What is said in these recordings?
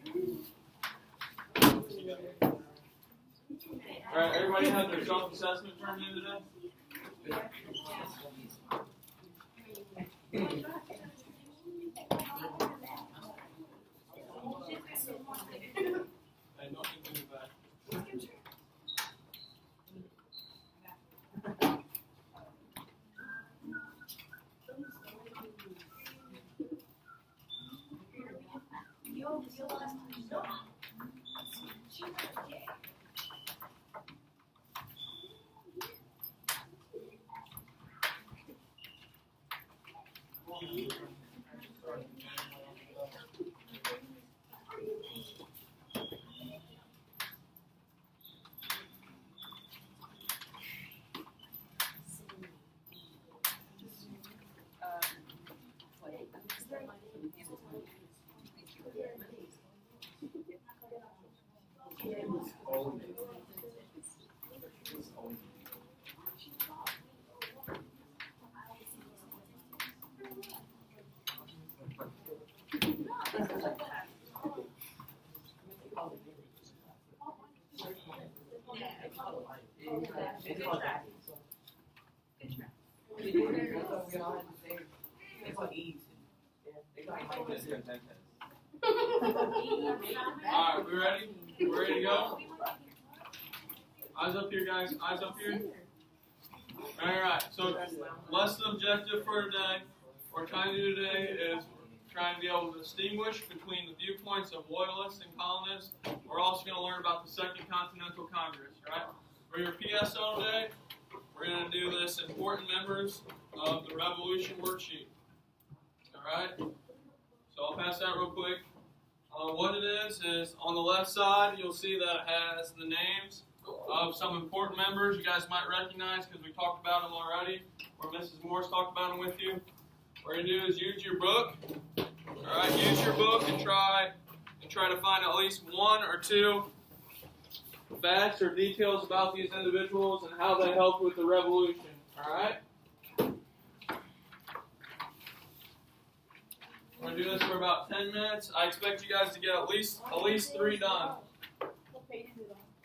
All right, everybody have their self-assessment turned in today? Alright, we ready? We're ready to go? Eyes up here, guys. Eyes up here. Alright, so lesson objective for today, what we're trying to do today is we're trying to be able to distinguish between the viewpoints of loyalists and colonists. We're also going to learn about the Second Continental Congress, right? For your PSO today, we're going to do this important members of the Revolution worksheet. Alright? So I'll pass that real quick. What it is on the left side, you'll see that it has the names of some important members you guys might recognize because we talked about them already, or Mrs. Morris talked about them with you. What you're going to do is use your book. Alright, use your book and try to find at least one or two facts or details about these individuals and how they helped with the revolution. Alright? We're going to do this for about 10 minutes. I expect you guys to get at least 3 done.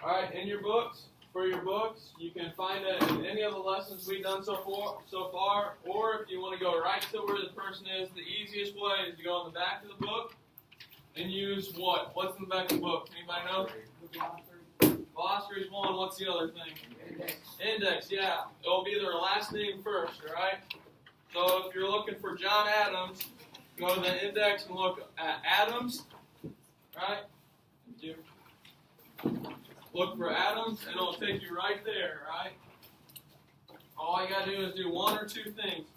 Alright, in your books, for your books, you can find it in any of the lessons we've done so far, or if you want to go right to where the person is, the easiest way is to go in the back of the book and use what? What's in the back of the book? Anybody know? Glossary is one. What's the other thing? Index, yeah. It'll be their last name first, alright? So if you're looking for John Adams, go to the index and look at Adams, right? Look for Adams, and it'll take you right there, right? All you gotta do is do one or two things.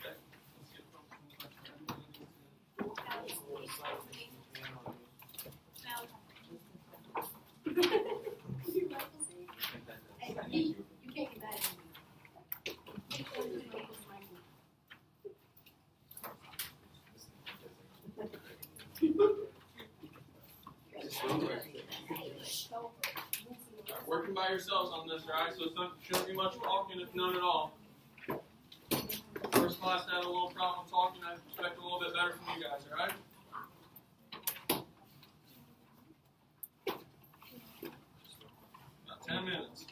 Working by yourselves on this, right? So it shouldn't be much talking, if none at all. First class had a little problem talking. I expect a little bit better from you guys, all right? About 10 minutes.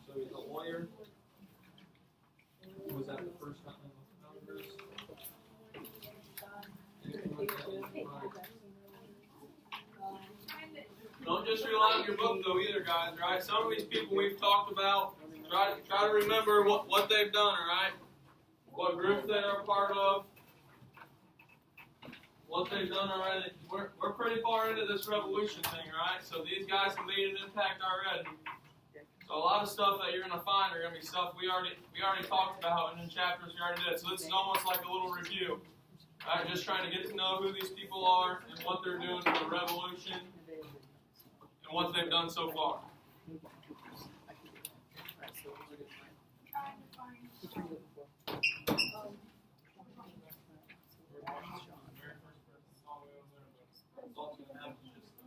So he's a lawyer. He was at the first Congress. Don't just rely on your book though either, guys, right? Some of these people we've talked about, try to remember what they've done, alright? What group they are a part of. What they've done already. We're pretty far into this revolution thing, right? So these guys have made an impact already. So a lot of stuff that you're going to find are going to be stuff we already talked about in the chapters we already did. So this is almost like a little review. Just trying to get to know who these people are and what they're doing for the revolution and what they've done so far.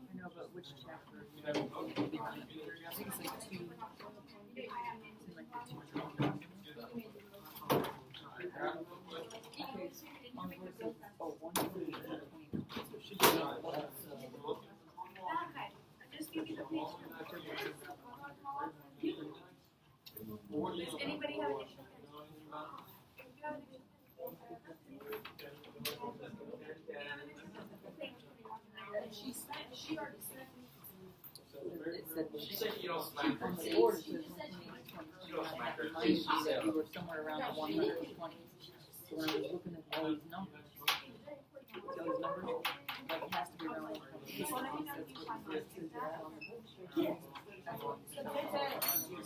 I know, but which chapter? I think it's like 2. It's in like the 2. Oh, 1. So it should be Just give me the page. Does anybody have additional? She already said. She said you don't smack her. On the board, it says 120. Reminded me that we were somewhere around the 120. So when I was looking at all these numbers, like it has to be around 120. That's what it says on the board.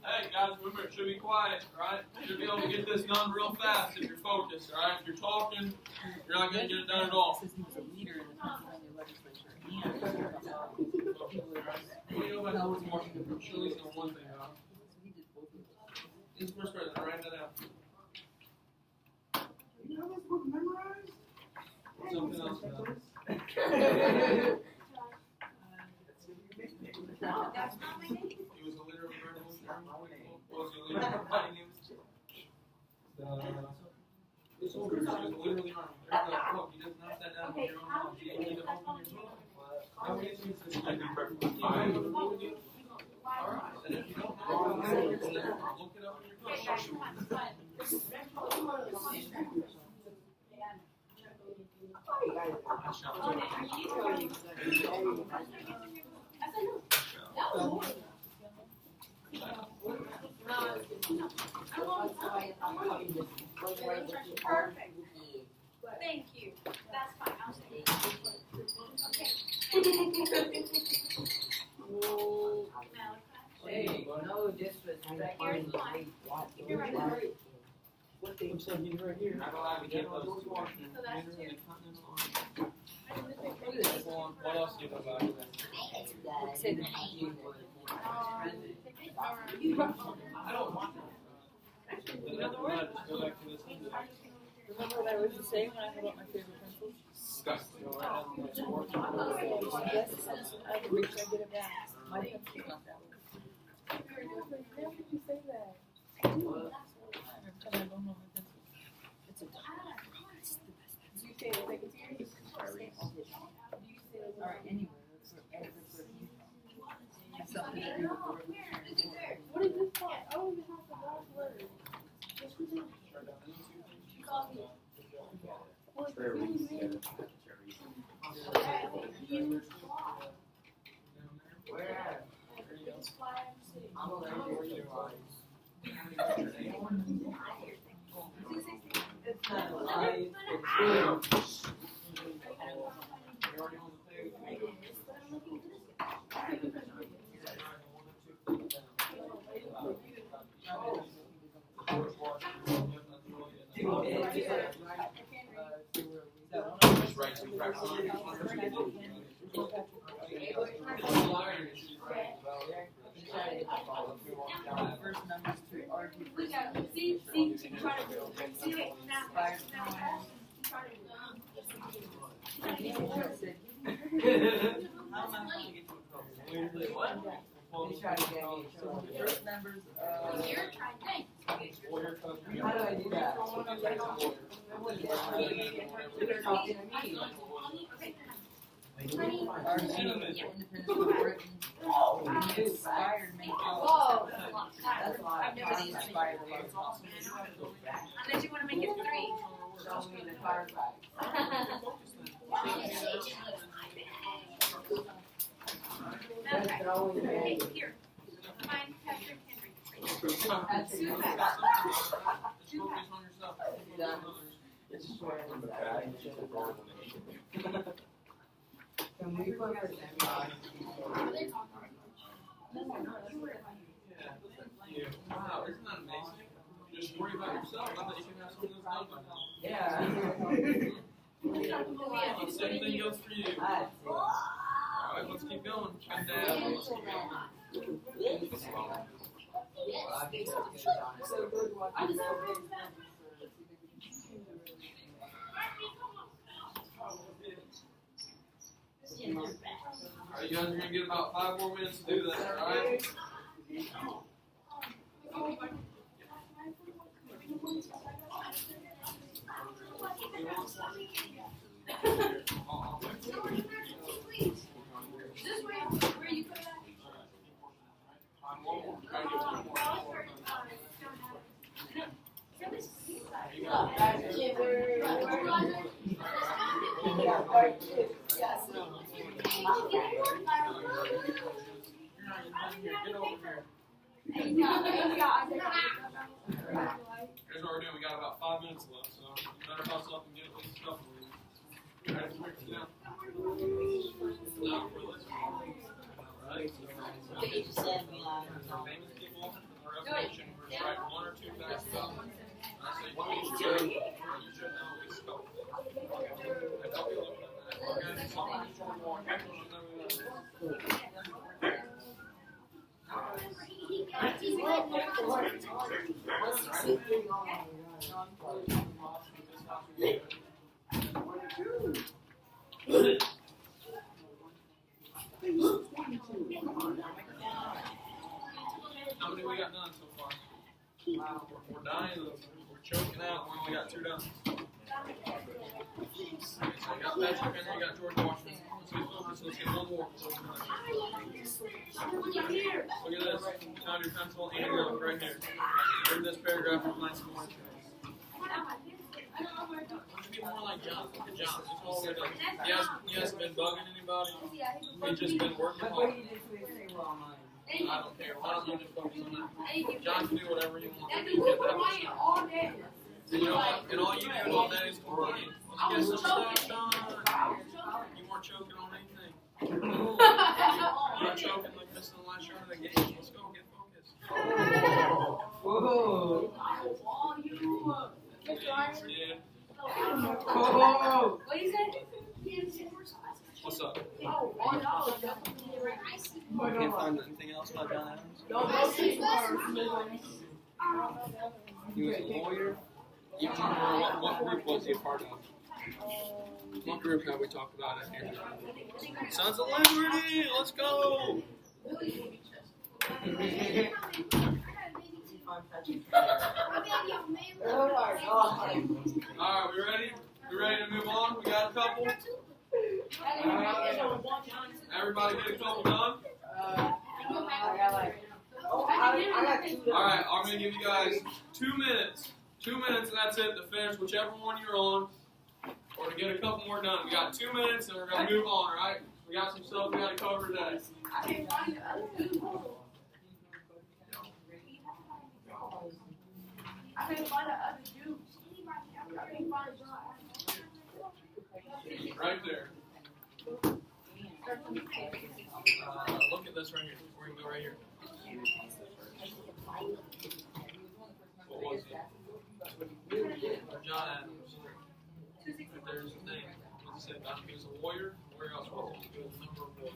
Hey guys, remember it should be quiet, right? You should be able to get this done real fast if you're focused, all right? If you're talking, you're not going to get it done at all. He was a leader in the Pennsylvania legislature. Chili's the one thing, huh? He did both of those. He's the first president, write that out. You know this book memorized? Something else. That's not my name. He was the leader of the revolution. What was he a leader of? This over is literally armed. There's a book. You just knock that down with your own mouth. You don't need to open your book. How many things does he do? Alright, and if you don't know, look it up in your book. Perfect. Thank you. That's fine. I'll say it. Okay. Hey, no disrespect. Here's mine. You're right. What they said he's right here. So that's 2. What else do you know about it? Say that. I don't want to. Just go back to this. Remember what I was just saying when I held up my favorite pencils? Disgusting. Yes, I can reach, I get it back. My pencil's not that way. Every time I don't know my pencil. It's a it's the best pencil. Alright, anyway, that's what something to do with the revolutionary. What is this part? I don't even have the last word. First numbers to argue for See, try to see it now. try to get me. So the first members You're trying, thanks. How do I do that? You're talking to me. are independent of Britain. Expired May 12th. Whoa. That's a lot. I've never seen that. Expired May Unless you wanna make it 3. Don't need a car back. Okay, here. Find Patrick Henry. Can we put her Wow, isn't that amazing? Just worry about yourself, not that you can have something that's done by you. Yeah. Same thing goes for you. Alright, let's keep going. And let's keep going. Alright, you guys are going to get about 5 more minutes to do that, alright? Where you put that? Get over here. Here's what we're doing. We got about 5 minutes left, so you better hustle up and get at least a couple of these. Alright, quick, sit down. Now for this one. Alright, so famous people in the Revelation, we're going to write 1 or 2 facts about them. I say you should know at least a couple. And help you look at that. Okay, so I'm just one more. How many we got done so far? Wow, we're dying. We're choking out. We only got 2 done. So you got Patrick Henry, you got George Washington. Let's get focused. Let's get 1 more. Look at this. Found your pencil and your note right here. Read this paragraph and find some more. Be more like John. Look at John. That's all we're doing. He hasn't been bugging anybody. He's just been working hard. I don't care. Why don't you just focus on that? John can do whatever you want. You get that. And you know what? And all you do all day is complain. Let's get some stuff done. You weren't choking on anything. You're choking like this in the last shot of the game. Let's go. Get focused. Whoa. Yeah. Whoa. What do you say? What's up? Oh, no. I can't find anything else about John Adams. He was a lawyer. You remember what group was he a part of? What group have we talked about it here? Sons of Liberty! Let's go! Alright, we ready? We ready to move on? We got a couple? Everybody get a couple done? Alright, I'm going to give you guys 2 minutes. 2 minutes and that's it to finish whichever one you're on. Or to get a couple more done. We got 2 minutes and we're going to move on, alright? We got some stuff we got to cover today. I can't find the other two. I couldn't find the other two. I couldn't find Right there. Look at this right here. We're going to go right here. What was he? John Adams. Right there's his name. As I said, he was a lawyer. Where else was he? He was a member of what?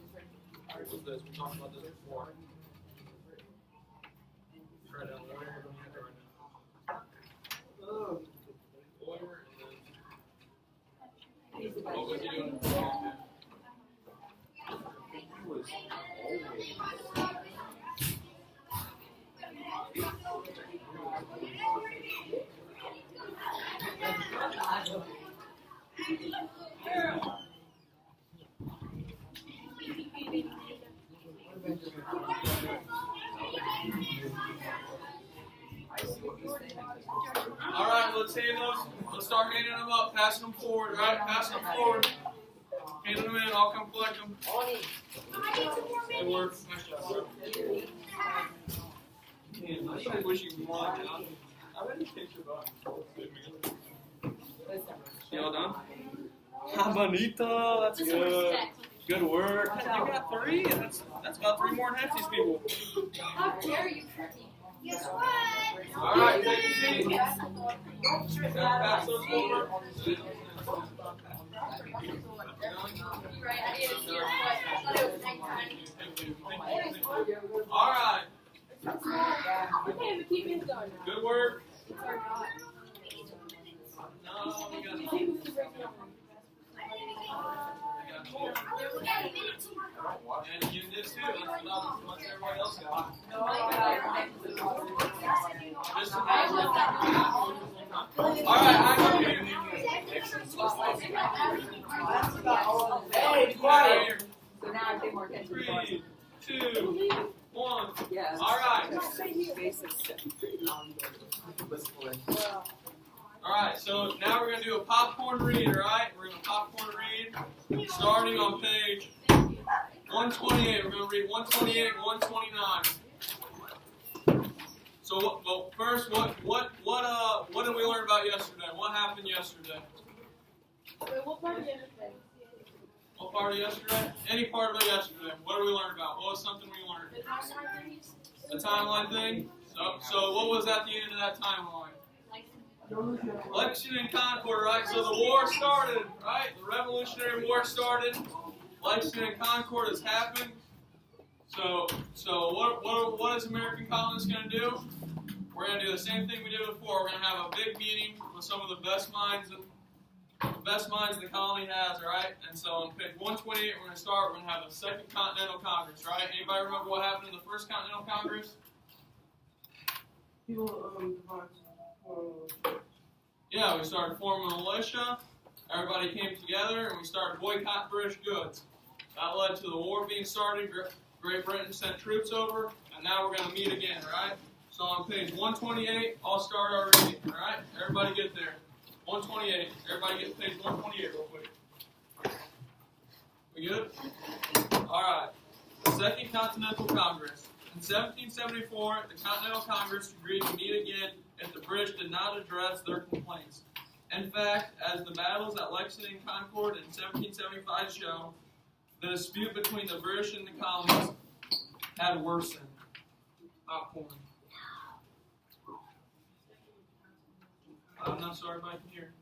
What was this? We talked about this before. Try down lawyer. What do we have right now? Lawyer and then what was he doing? All right, let's hand those. Let's start handing them up, passing them forward. All right, passing them forward. Handing them in. I'll come collect them. Good work. Nice job. Man, I really wish you could walk out. I read the picture about y'all done? Ah, bonito. That's good. Good work. You got 3. That's about 3 more than half these people. How dare you? Guess what? All right, take a seat. Pass those over. Right, I didn't see your foot. I thought it was nighttime. All right. Okay, but keep it going. Good work. Or not. No, we got and you did too. That's about as much as everybody else got. Just all right, I'm here. Hey, be quiet. So now I pay more attention. 3, 2, 1. Yes. All right. All right. So now we're gonna do a popcorn read. All right. We're gonna popcorn read, starting on page 128. We're gonna read 128 and 129. So, well, first, what did we learn about yesterday? What happened yesterday? What part of yesterday? What part of yesterday? Any part of it yesterday. What did we learn about? What was something we learned? The timeline thing? So what was at the end of that timeline? Lexington and Concord, right? So the war started, right? The Revolutionary War started. Lexington and Concord has happened. So what is American colonists going to do? We're going to do the same thing we did before. We're going to have a big meeting with some of the best minds the colony has, all right? And so on page 128, we're going to start. We're going to have the Second Continental Congress, right? Anybody remember what happened in the First Continental Congress? Yeah, we started forming a militia. Everybody came together, and we started boycotting British goods. That led to the war being started. Great Britain sent troops over, and now we're going to meet again, right? So on page 128, I'll start our reading, all right? Everybody get there. 128. Everybody get to page 128 real quick. We good? All right. The Second Continental Congress. In 1774, the Continental Congress agreed to meet again if the British did not address their complaints. In fact, as the battles at Lexington and Concord in 1775 show, the dispute between the British and the colonies had worsened. Popcorn. I'm not sorry if I can hear.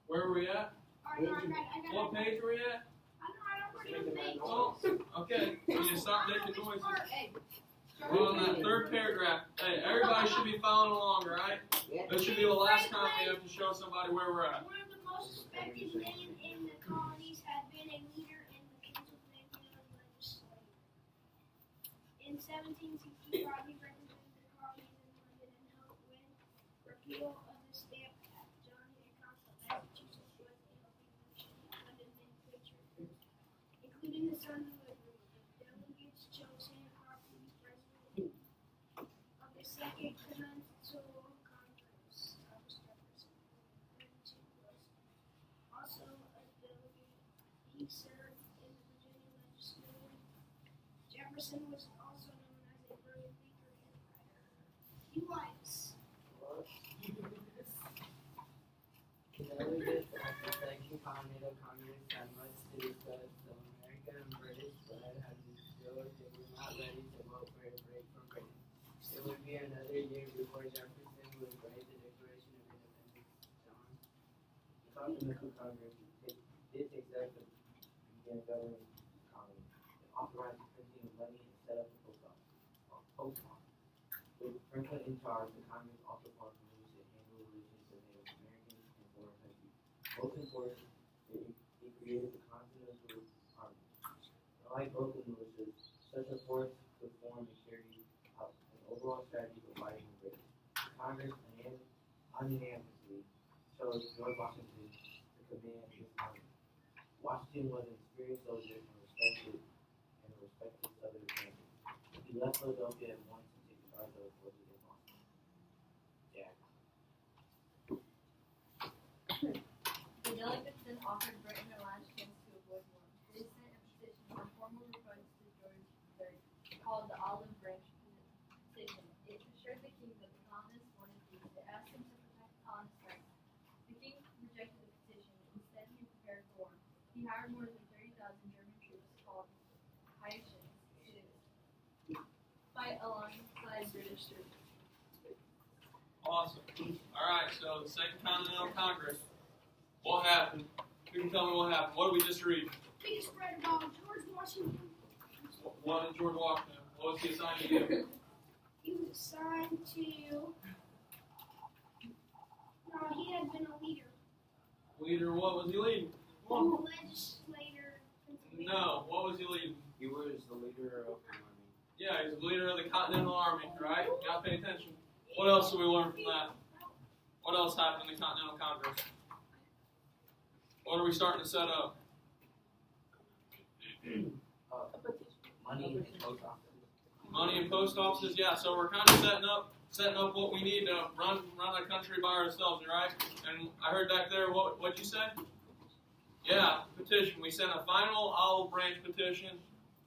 Where are we at? What page are we at? Oh, okay. You just stop making noises. We're on that third paragraph. Hey, everybody should be following along, right? This should be the last time we have to show somebody where we're at. One of the most respected men in the colonies had been a leader in the Pennsylvania legislature. In 1765, he represented the colonies in London and helped win repeal of the Stamp Act. John Hancock of Massachusetts was a London man preacher, including the son who agreed. Delegates chose Hancock to be president of the Second Continental Congress. Also a delegate, he served in the Virginia legislature. Jefferson was also known as a brilliant thinker and writer. He was. Delegates at the Second Continental Congress had much to discuss. The American and British blood had distilled. They were not ready to vote for a break from Britain. It would be another year before Jefferson would write the Declaration of Independence. The Continental Congress did take steps to begin governing the colony. It authorized the printing of money and set up the post office. With Franklin in charge, the Congress also formed a committee to handle relations to Native Americans. Most important, he created the Continental Army. Unlike local militias, such a force could form and carry out an overall strategy for fighting the British. Congress unanimously chose George Washington to command this army. Washington was an experienced soldier and a respected Southern commander. He left Philadelphia at once and took charge of the forces in Boston. Jack. The delegates then offered Britain a last chance to avoid war. They sent a petition or formal request to George III called the Olive Branch Petition. It assured the king that the colonists wanted peace. It asked him to protect the colonists' rights. The king rejected the petition. Instead, he prepared for war. He hired more than 30,000 German troops called Haitians to fight alongside British troops. Awesome. All right. So the Second Continental Congress. What happened? Who can tell me what happened? What did we just read? We just read about George Washington. What did George Washington? What was he assigned to do? He was assigned to. He had been a leader. Leader. What was he leading? A legislator. No. What was he leading? He was the leader of the army. Yeah, he's the leader of the Continental Army, right? You gotta pay attention. What else did we learn from that? What else happened in the Continental Congress? What are we starting to set up? Money and post offices. Money and post offices, yeah. So we're kind of setting up what we need to run the country by ourselves, right? And I heard back there, what'd you say? Yeah, petition. We sent a final olive branch petition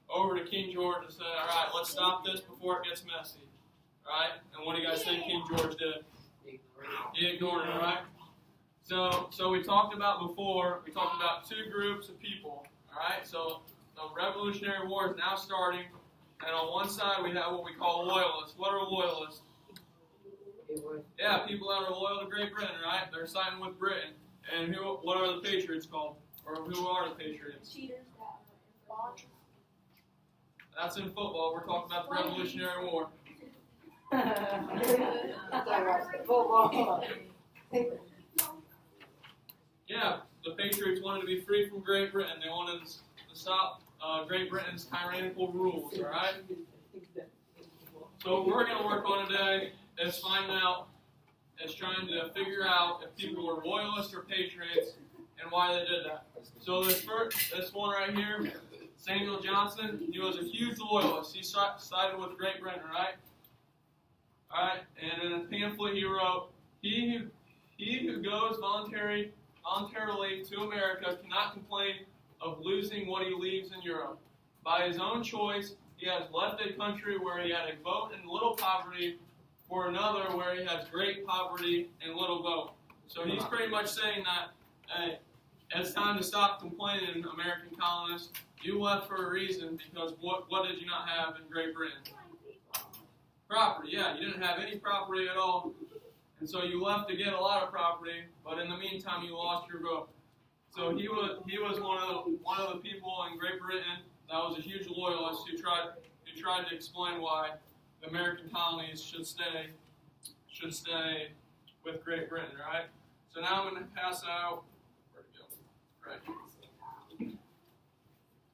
over to King George and said, all right, let's stop this before it gets messy, right? And what do you guys think King George did? He ignored it, right? So we talked about before, we talked about two groups of people, all right? So the Revolutionary War is now starting, and on one side we have what we call loyalists. What are loyalists? Yeah, people that are loyal to Great Britain, right? They're siding with Britain. And what are the Patriots called? Or who are the Patriots? Cheaters that are That's in football. We're talking about the Revolutionary War. Yeah, the Patriots wanted to be free from Great Britain. They wanted to stop Great Britain's tyrannical rules, all right? So what we're going to work on today is trying to figure out if people were loyalists or patriots and why they did that. So this one right here, Samuel Johnson, he was a huge loyalist. He sided with Great Britain, right? All right, and in a pamphlet he wrote, he who goes voluntarily to America cannot complain of losing what he leaves in Europe. By his own choice, he has left a country where he had a vote and little poverty for another where he has great poverty and little vote. So he's pretty much saying that, hey, it's time to stop complaining, American colonists. You left for a reason, because what did you not have in Great Britain? Property, yeah. You didn't have any property at all. And so you left to get a lot of property, but in the meantime you lost your vote. So he was one of the people in Great Britain that was a huge loyalist who tried to explain why the American colonies should stay with Great Britain, right? So now I'm going to pass out. Where'd it go? Right.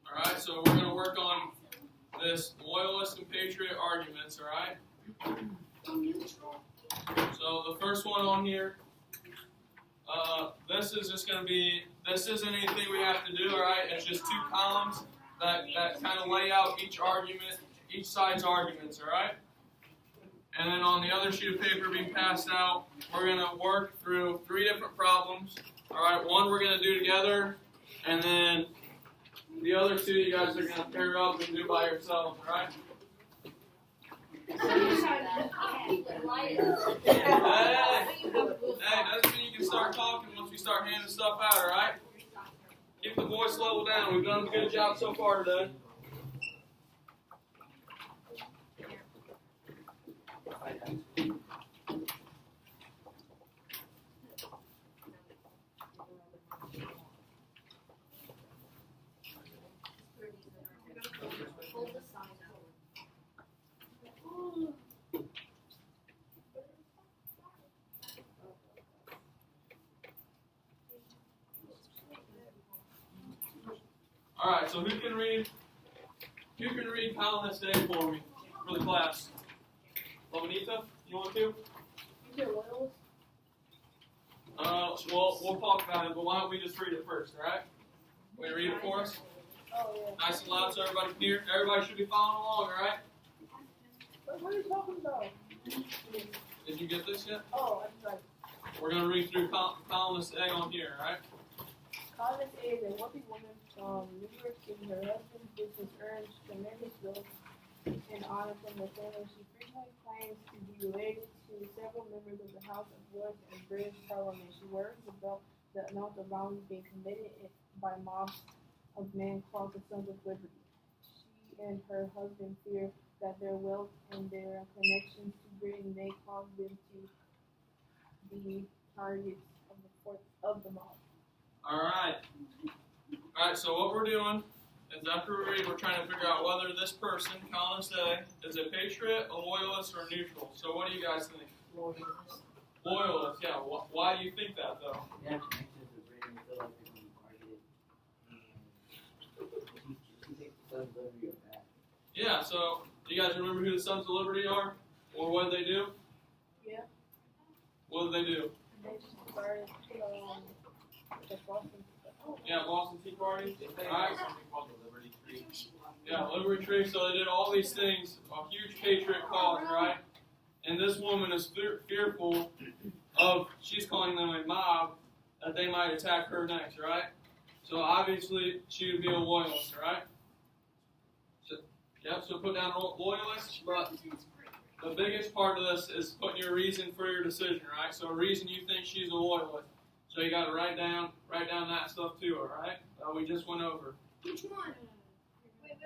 All right. So we're going to work on this loyalist and patriot arguments. All right. So the first one on here. This is just going to be. This isn't anything we have to do. All right. It's just two columns that kind of lay out each side's arguments. All right. And then on the other sheet of paper being passed out, we're going to work through 3 different problems. All right, one we're going to do together, and then the other 2 you guys are going to pair up and do by yourselves, all right? Hey, doesn't mean you can start talking once we start handing stuff out, all right? Keep the voice level down. We've done a good job so far today. All right, so who can read Columnist A for me for the class? Lamanita, you want to? Well, we'll talk about it, but why don't we just read it first, all right? Will you read it for us? Oh, yeah. Nice and loud so everybody can hear. Everybody should be following along, all right? What are you talking about? Did you get this yet? Oh, I'm sorry. We're going to read through Columnist A on here, all right? Columnist A is a wealthy woman from New York City. Her husband's business earns tremendous wealth and honor from the family. She frequently claims to be related to several members of the House of Lords and British Parliament. She worries about the amount of violence being committed by mobs of men called the Sons of Liberty. She and her husband fear that their wealth and their connections to Britain may cause them to be targets of the mob. All right. All right, so what we're doing is after we read, we're trying to figure out whether this person, Columnist A, is a patriot, a loyalist, or neutral. So what do you guys think? Loyalist, yeah. Why do you think that, though? Yeah, connections with Britain, feel like they're being targeted. And she thinks the Sons of Liberty are bad. Yeah, so do you guys remember who the Sons of Liberty are? Or what did they do? Yeah. What did they do? They started the Boston. Yeah, Boston Tea Party. All Alright. something called the Liberty Tree. Yeah, Liberty Tree. So they did all these things, a huge patriot cause, right? And this woman is fearful of, she's calling them a mob, that they might attack her next, right? So obviously she would be a loyalist, right? So, yep, so put down loyalist, but the biggest part of this is putting your reason for your decision, right? So a reason you think she's a loyalist. So you got to write down that stuff too, all right? We just went over. Which one? Wait.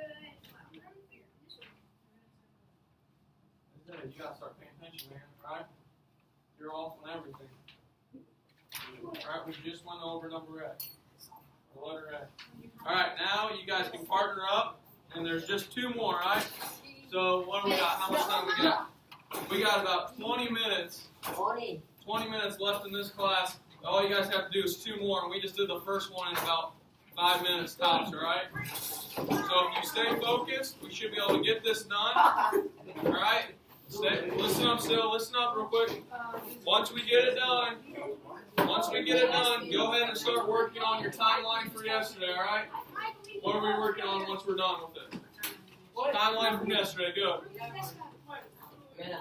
You got to start paying attention, man, all right? You're off on everything. All right, we just went over number A. The letter A. All right, now you guys can partner up, and there's just two more, right? So what do we got? How much time we got? We got about 20 minutes. 20 minutes left in this class. All you guys have to do is two more, and we just did the first one in about 5 minutes tops, all right? So if you stay focused, we should be able to get this done, all right? Listen up real quick. Once we get it done, go ahead and start working on your timeline for yesterday, all right? What are we working on once we're done with it? Timeline from yesterday, good. Yeah,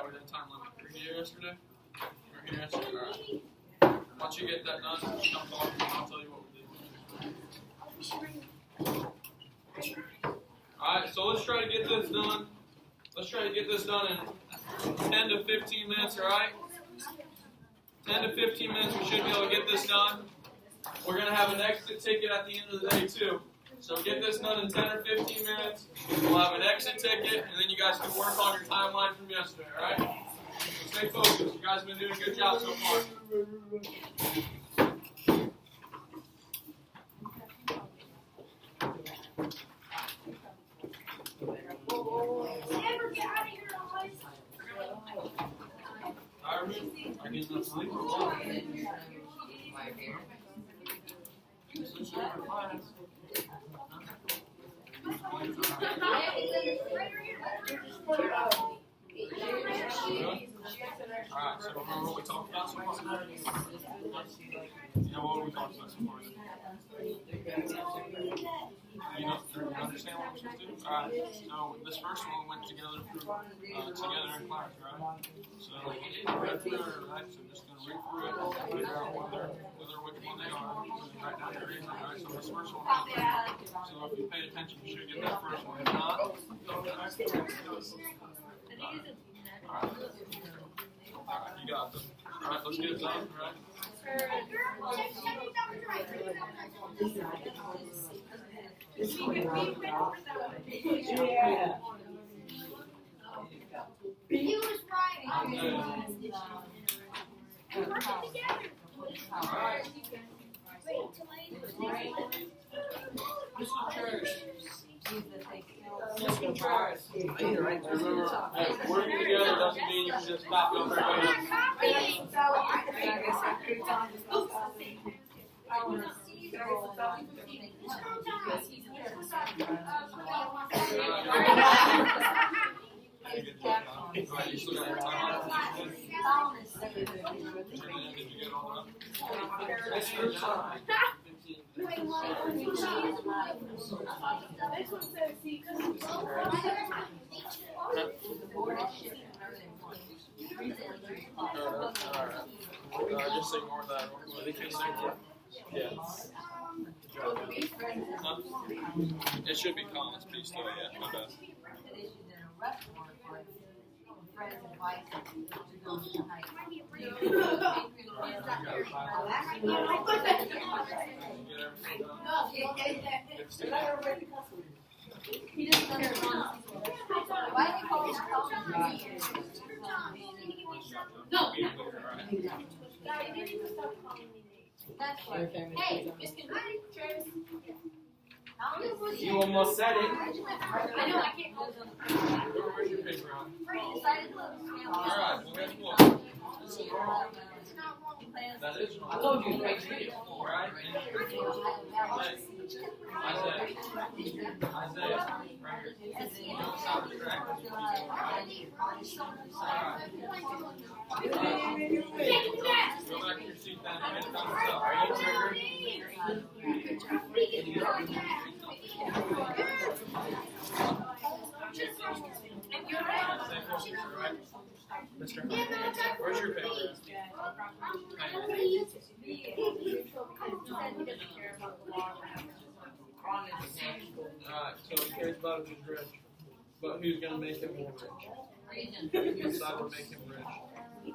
we did timeline. Were you here yesterday? You were here yesterday, all right. Once you get that done, come talk to me and I'll tell you what we did. Alright, so let's try to get this done. Let's try to get this done in 10 to 15 minutes, alright? 10 to 15 minutes, we should be able to get this done. We're going to have an exit ticket at the end of the day, too. So get this done in 10 or 15 minutes. We'll have an exit ticket, and then you guys can work on your timeline from yesterday, alright? Stay focused. You guys have been doing a good job so far. I get enough sleep or what? Alright, so remember what we talked about so far? Yeah, what were we talking about so far? You understand what we're supposed to do? Alright, so this first one went together together in class, right? So we read through it, right? So just going to read through it, figure out which one they are, and write down your reason, right? So this first one was so if you paid attention, you should get that first one. If not, Alright, you got this. Alright, let's get it done, right? Yeah. He was right. We worked together. Alright. Wait till Remember, working together doesn't mean you can just stop over everybody else. Alright, you still got your time on It's your time. This one says, see, just ignore that. They can say more. Yeah. It should be Collins piece though, yeah, my bad. You almost said it. I know, I can't hold them. Where's your paper on? Alright, well guess what? That is I told you, right here. Alright, Isaiah, right here. Don't stop distracting. Go back to your seat then and get thumbs up. Are you triggered? Mr. Hunt, where's your paper? Alright, so he cares about who's rich, but who's going to make him more rich? Who decide to make him rich? If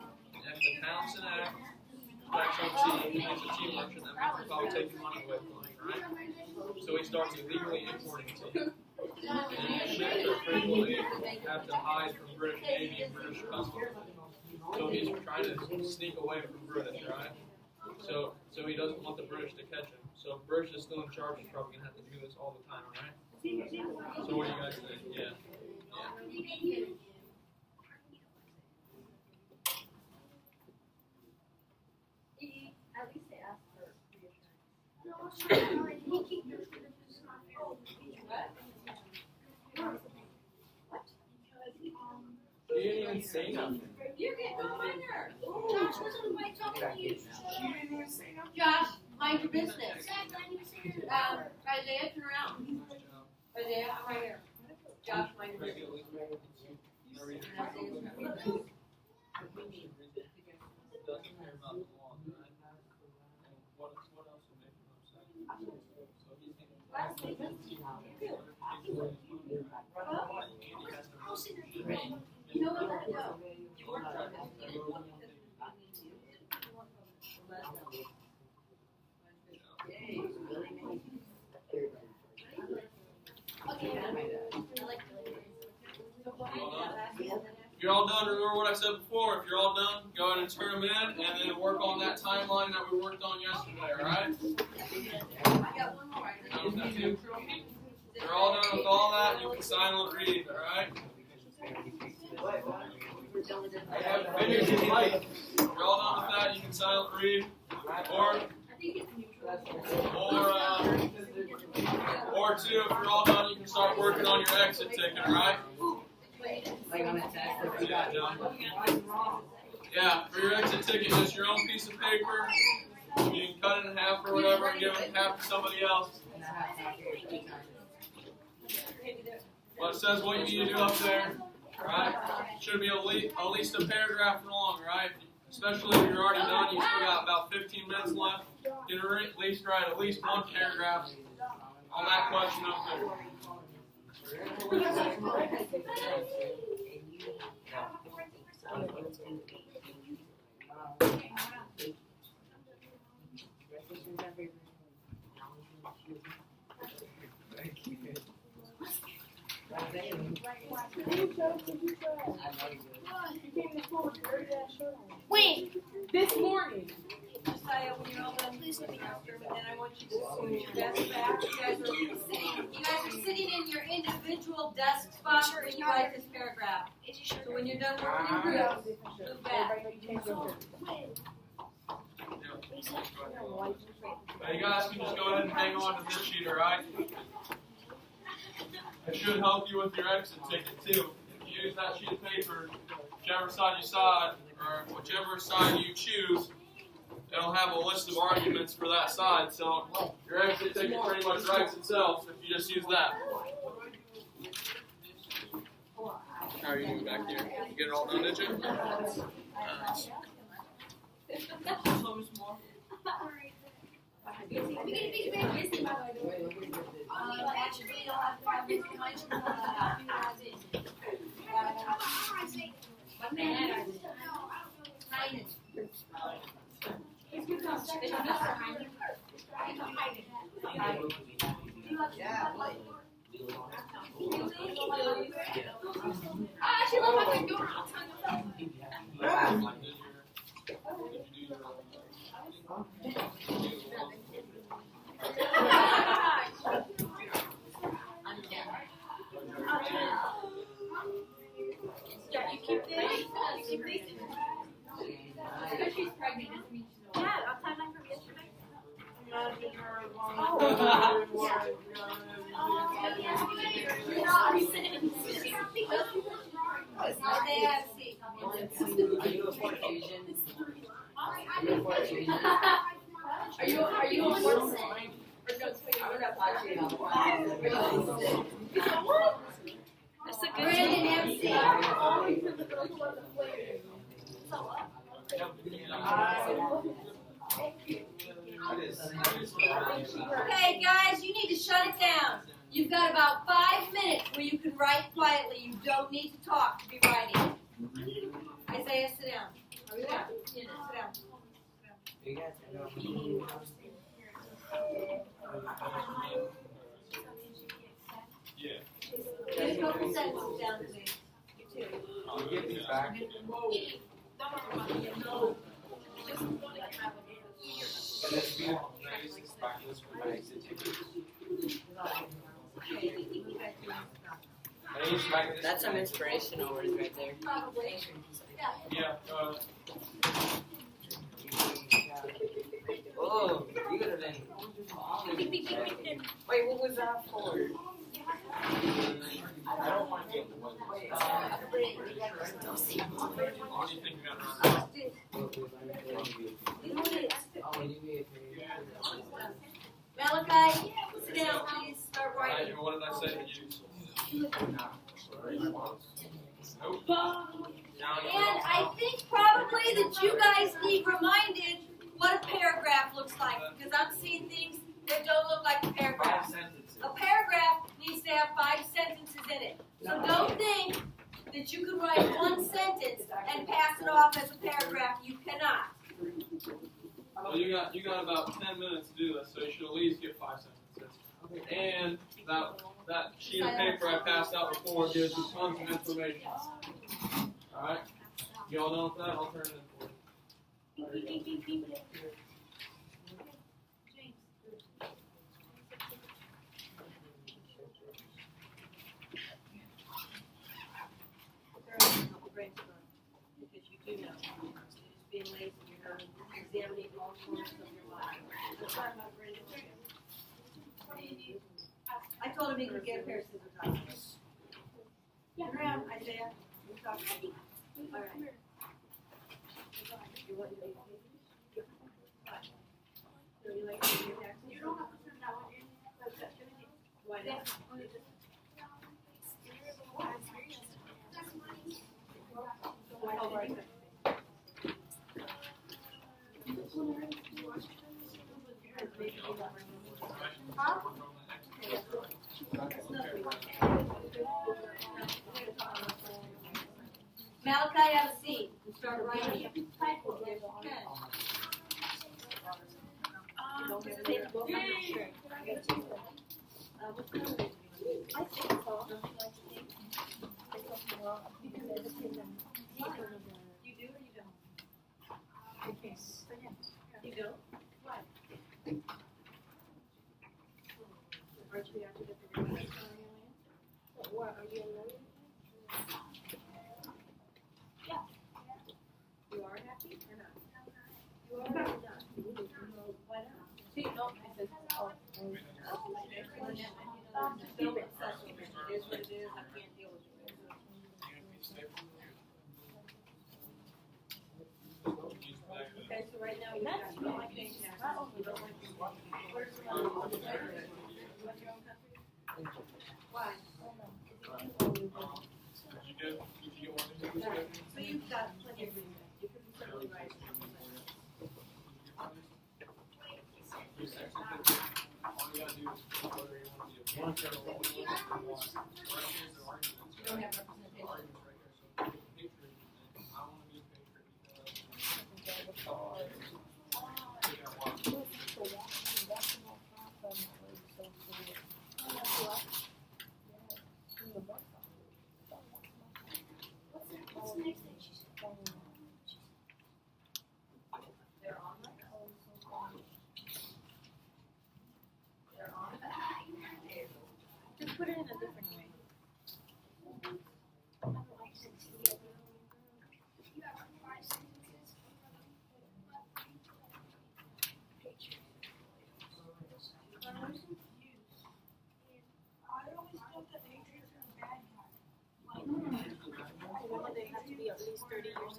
the Townsend Act backs on tea, he makes a tea merchant, that means he's probably taking money away from him, right? So he starts illegally importing tea. And ships are frequently have to hide from British Navy and British customs. So he's trying to sneak away from British, right? So he doesn't want the British to catch him. So if British is still in charge, he's probably gonna have to do this all the time, right? So what do you guys think? Yeah. At least they asked for reassurance. You didn't even say nothing. You get no minor. Josh, what's on the way talking to you? Josh, mind your business. Isaiah, turn around. Isaiah, come right here. Josh, mind your business. You know what, let it go. If you're all done, remember what I said before. If you're all done, go ahead and turn them in and then work on that timeline that we worked on yesterday, alright? I got one more. If you're all done with all that, you can silent read, alright? I have finished your life. If you're all done with that, you can silent read. Or two, if you're all done, you can start working on your exit ticket, alright? Like on a test. Yeah, John. Yeah, for your exit ticket, just your own piece of paper. You can cut it in half or whatever and give it half to somebody else. But it says what you need to do up there. Right? Should be at least a paragraph long, right? Especially if you're already done, you still got about 15 minutes left. You can at least write at least one paragraph on that question up there. Wait, this morning. Josiah, when you're all done, please let me know, and then I want you to scoot your desk back. You guys are sitting in your individual desk spots where you write this paragraph. So when you're done working in groups, move back. You guys can just go ahead and hang on to this sheet, alright? It should help you with your exit ticket too. If you use that sheet of paper, whichever side you side, or whichever side you choose, it'll have a list of arguments for that side. So your exit ticket pretty much writes itself if you just use that. How are you doing back here? You get it all done, did you? Nice. Actually, you'll have to have information on She left my door. Yeah, you keep this. You keep this. Because she's pregnant doesn't mean she's Yeah, I'll tie mine from yesterday. Are you a Fort Fusion? Are you a person? That's a good Brandon MC. Okay, guys, you need to shut it down. You've got about 5 minutes where you can write quietly. You don't need to talk to be writing. Isaiah, sit down. Sit down. Sit down. You guys know. Yeah. Get a couple sentences down, please. You too. I'll get these back. Let's be honest, practice for my exit ticket. That's some inspirational words right there. Probably. Yeah. Oh, you could have been. Wait, what was that for? I don't want to get the one. What do you think you're gonna Malachi, sit down, please. Start writing. What did I say to you? Nope. And I think probably that you guys need reminded what a paragraph looks like, because I'm seeing things that don't look like a paragraph. A paragraph needs to have 5 sentences in it. So don't think that you can write one sentence and pass it off as a paragraph. You cannot. Well, you got about 10 minutes to do this, so you should at least get 5 sentences. And that sheet of paper I passed out before gives you tons of information. All right, you all done with that? I'll turn it in for you. Because you do know, you're just being lazy, you're not examining all corners of your life. I told him he could get a pair of scissors out. Yeah, grab Isaiah. We're talking. All right. You want to do so you like to do your taxes? You don't have to send that one in. Why not? Oh, right. Huh? Malachi, have a seat. Start writing. Yes, you can. You do or you don't? You don't? Why? Aren't you after the figure? What, are you alone? You are happy or not? You are or not? Why don't have representation. What's the next thing she said? They're on right now. They're on. Just put it in a different way. You have 5 sentences. I was confused. I always thought that Patriots were a bad guy. Wouldn't they have to be at least 30 years old?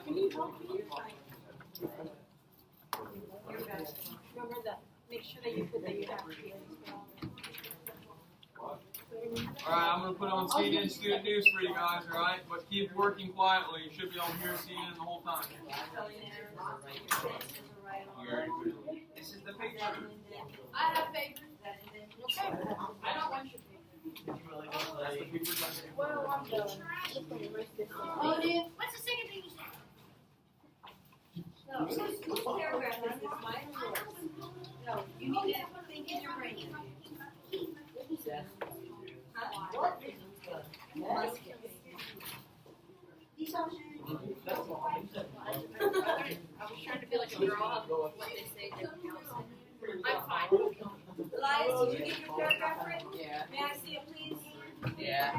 Can you help me? Remember that. Make sure that you put that you have to be at least 30. Alright, I'm going to put on CNN Student News for you guys, alright? But keep working quietly. You should be able to hear CNN the whole time. This is the picture. I have papers. Okay. I don't want your papers. Well, I'm done. Just gonna erase this one. Oh, dude. What's the second thing you said? No, whose paragraph is this, mine or yours? No, you need to think in your brain. Huh? What? These are I was trying to feel like a girl of what they say. I'm fine. Elias, did you get your paragraph written? Yeah. May I see it, please? Yeah.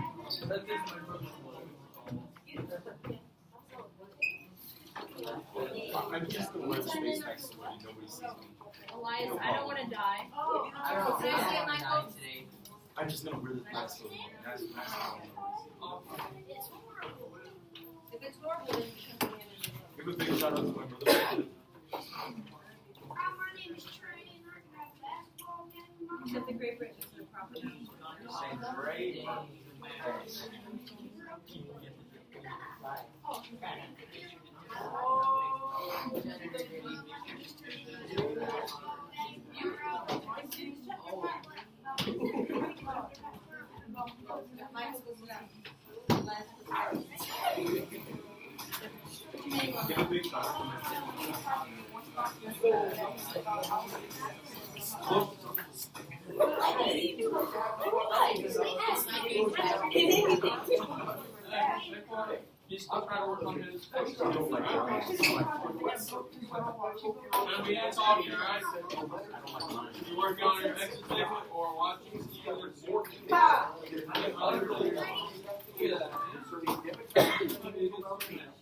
I'm just the one space next to me. Nobody sees me. Elias, I don't want to die. I don't know. May I see it, Michael? Today. I'm just gonna wear the flash so that's If it's horrible, then you shouldn't be in it. Give a big shout out to my brother. my name is Trey, and we're gonna have a basketball game. Except the Great Britain is the proper name. Give a big shout out to my You still try to work on his Gonna be hands off here, alright? You working on your exit ticket or watching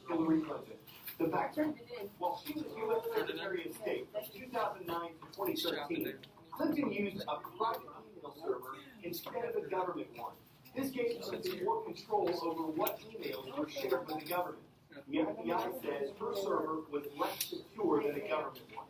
Hillary Clinton. The background, while she was U.S. Secretary of State from 2009 to 2013, Clinton used a private email server instead of a government one. This gave Clinton more control over what emails were shared with the government. The FBI says her server was less secure than a government one.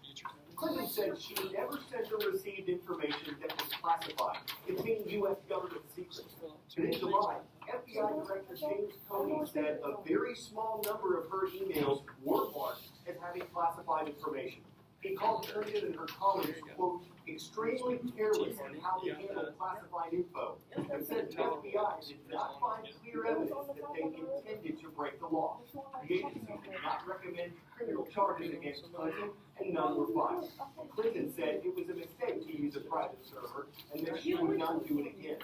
Clinton said she never sent or received information that was classified, containing U.S. government secrets. And in July, FBI Director James Comey said a very small number of her emails were marked as having classified information. He called Clinton and her colleagues, quote, extremely careless in how they handle classified info, and said the FBI did not find clear evidence that they intended to break the law. The agency did not recommend criminal charges against Clinton, and none were filed. Clinton said it was a mistake to use a private server, and that she would not do it again.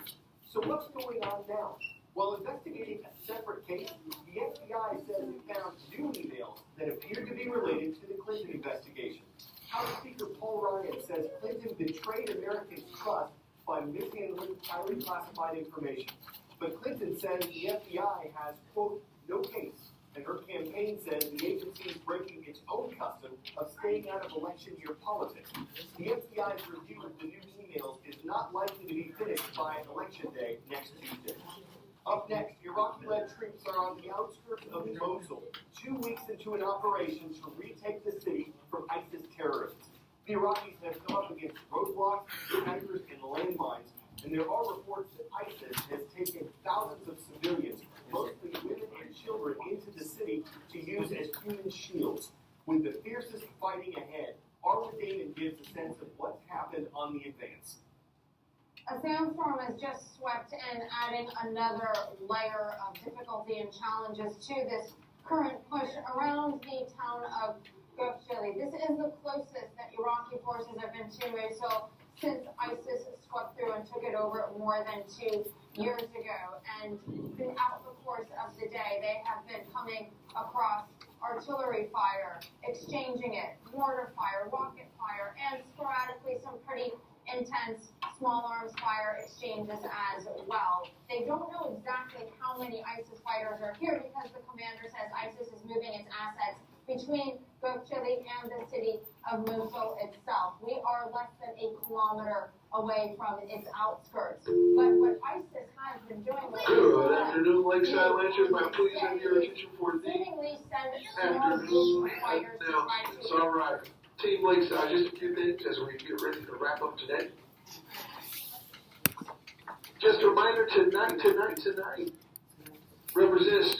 So what's going on now? While investigating a separate case, the FBI says it found new emails that appeared to be related to the Clinton investigation. House Speaker Paul Ryan says Clinton betrayed Americans' trust by mishandling highly classified information. But Clinton says the FBI has, quote, no case, and her campaign says the agency is breaking its own custom of staying out of election year politics. The FBI's review of the new emails is not likely to be finished by Election Day next Tuesday. Up next, Iraqi-led troops are on the outskirts of Mosul, 2 weeks into an operation to retake the city from ISIS terrorists. The Iraqis have come up against roadblocks, snipers, and landmines, and there are reports that ISIS has taken thousands of civilians, mostly women and children, into the city to use as human shields. With the fiercest fighting ahead, Arlen Damon gives a sense of what's happened on the advance. A sandstorm has just swept in, adding another layer of difficulty and challenges to this current push around the town of Gokchili. This is the closest that Iraqi forces have been to Mosul since ISIS swept through and took it over more than 2 years ago. And throughout the course of the day, they have been coming across artillery fire, exchanging it, mortar fire, rocket fire, and sporadically some pretty intense small arms fire exchanges as well. They don't know exactly how many ISIS fighters are here because the commander says ISIS is moving its assets between Gokchili and the city of Mosul itself. We are less than 1 kilometer away from its outskirts. But what ISIS has been doing Good afternoon, Lakeside Lancers. May I please have your attention for the seemingly send small groups of fighters to try to... It's all right. Team Lakeside, just a few minutes as we get ready to wrap up today. Just a reminder, tonight, represents